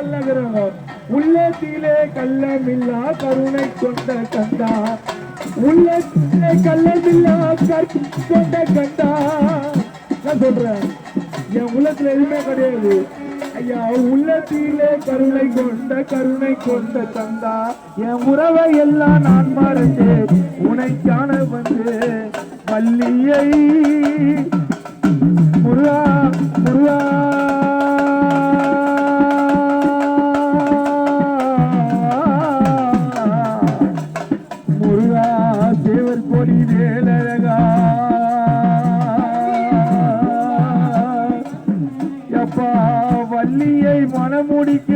பாடல்ல உள்ளத்திலே கள்ளமில்லா கருணை கொண்ட கந்தா, உள்ளத்திலே கள்ளமில்லா கருணை கொண்ட கந்தா. நான் சொல்றேன், என் உள்ளத்துல எதுவுமே கிடையாது ஐயா. உள்ளத்திலே கருணை கொண்ட தந்தா, என் உறவை எல்லாம் நான் மறந்தேன் உனை காண வந்து வள்ளியை முருகா முருகா. முருகா தேவர் கொடி வேலழகா வள்ளியை மனமுடிக்க